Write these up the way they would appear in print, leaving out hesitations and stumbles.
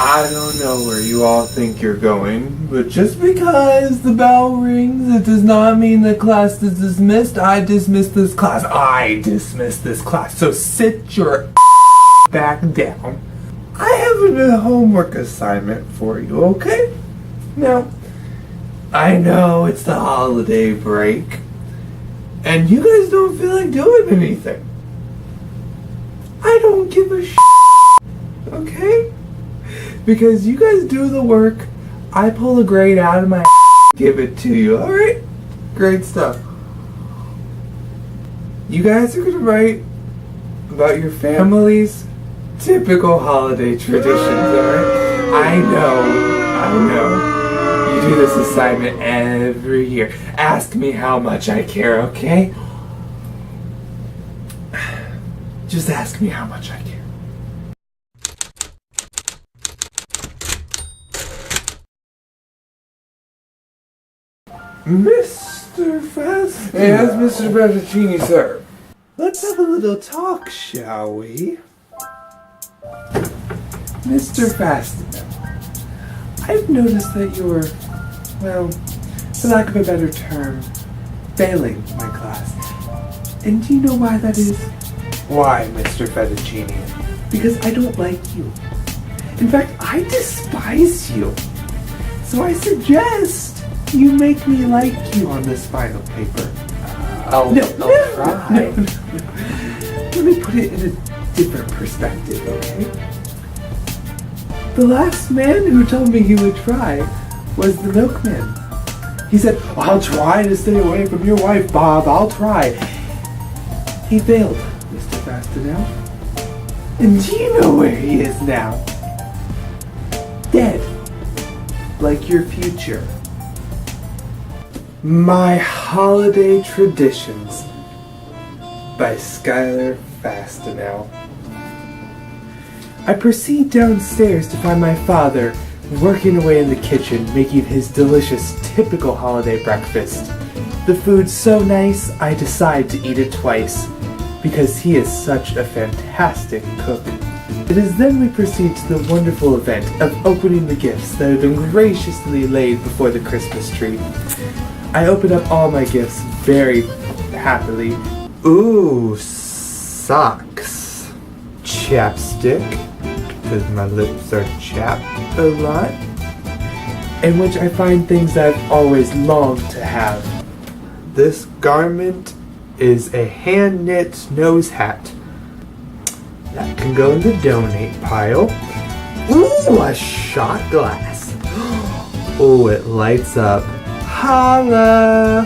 I don't know where you all think you're going, but just because the bell rings, it does not mean the class is dismissed. I dismiss this class. I dismiss this class. So sit your back down. I have a homework assignment for you, okay? Now, I know it's the holiday break, and you guys don't feel like doing anything. I don't give a okay? Because you guys do the work, I pull a grade out of my give it to you, alright? Great stuff. You guys are gonna write about your family's typical holiday traditions, alright? I know. You do this assignment every year. Ask me how much I care, okay? Just ask me how much I care. Mr. Fast? Yes, Mr. Fettuccine, sir. Let's have a little talk, shall we? Mr. Fastenal, I've noticed that you're, well, for lack of a better term, failing my class. And do you know why that is? Why, Mr. Fettuccine? Because I don't like you. In fact, I despise you. So I suggest you make me like you on this final paper. I'll try. No. Let me put it in a different perspective, okay? The last man who told me he would try was the milkman. He said, I'll try to stay away from your wife, Bob. I'll try. He failed, Mr. Fastenal. And do you know where he is now? Dead. Like your future. My Holiday Traditions by Skylar Fastenal. I proceed downstairs to find my father working away in the kitchen, making his delicious, typical holiday breakfast. The food's so nice, I decide to eat it twice, because he is such a fantastic cook. It is then we proceed to the wonderful event of opening the gifts that have been graciously laid before the Christmas tree. I open up all my gifts very happily. Ooh, socks. Chapstick, because my lips are chapped a lot. In which I find things I've always longed to have. This garment is a hand-knit nose hat. That can go in the donate pile. Ooh, a shot glass. Oh, it lights up. Holla!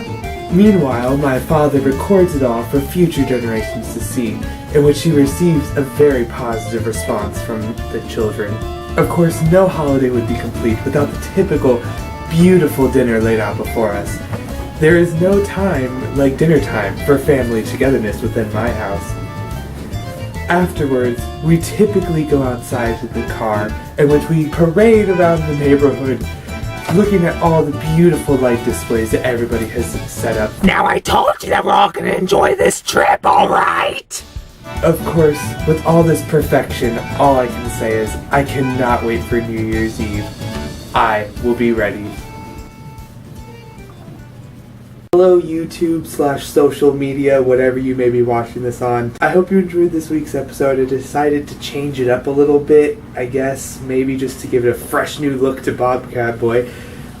Meanwhile, my father records it all for future generations to see, in which he receives a very positive response from the children. Of course, no holiday would be complete without the typical, beautiful dinner laid out before us. There is no time like dinner time for family togetherness within my house. Afterwards, we typically go outside to the car, in which we parade around the neighborhood, looking at all the beautiful light displays that everybody has set up. Now I told you that we're all gonna enjoy this trip, alright? Of course, with all this perfection, all I can say is I cannot wait for New Year's Eve. I will be ready. Hello YouTube / social media, whatever you may be watching this on. I hope you enjoyed this week's episode. I decided to change it up a little bit, I guess, maybe just to give it a fresh new look to Bobcat Boy.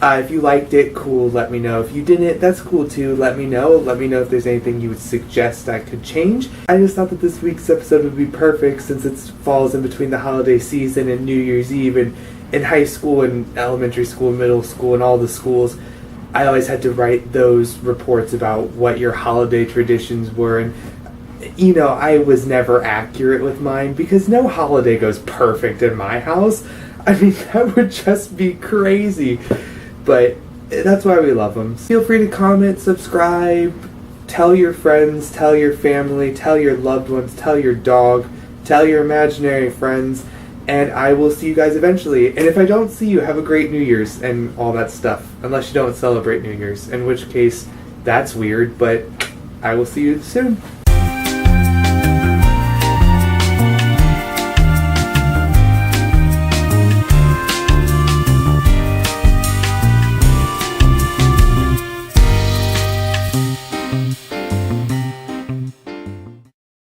If you liked it, cool, let me know. If you didn't, that's cool too, let me know. Let me know if there's anything you would suggest I could change. I just thought that this week's episode would be perfect since it falls in between the holiday season and New Year's Eve, and in high school and elementary school, middle school, and all the schools, I always had to write those reports about what your holiday traditions were, and you know, I was never accurate with mine because no holiday goes perfect in my house. I mean, that would just be crazy, but that's why we love them. Feel free to comment, subscribe, tell your friends, tell your family, tell your loved ones, tell your dog, tell your imaginary friends, and I will see you guys eventually. And if I don't see you, have a great New Year's and all that stuff. Unless you don't celebrate New Year's, in which case, that's weird, but I will see you soon.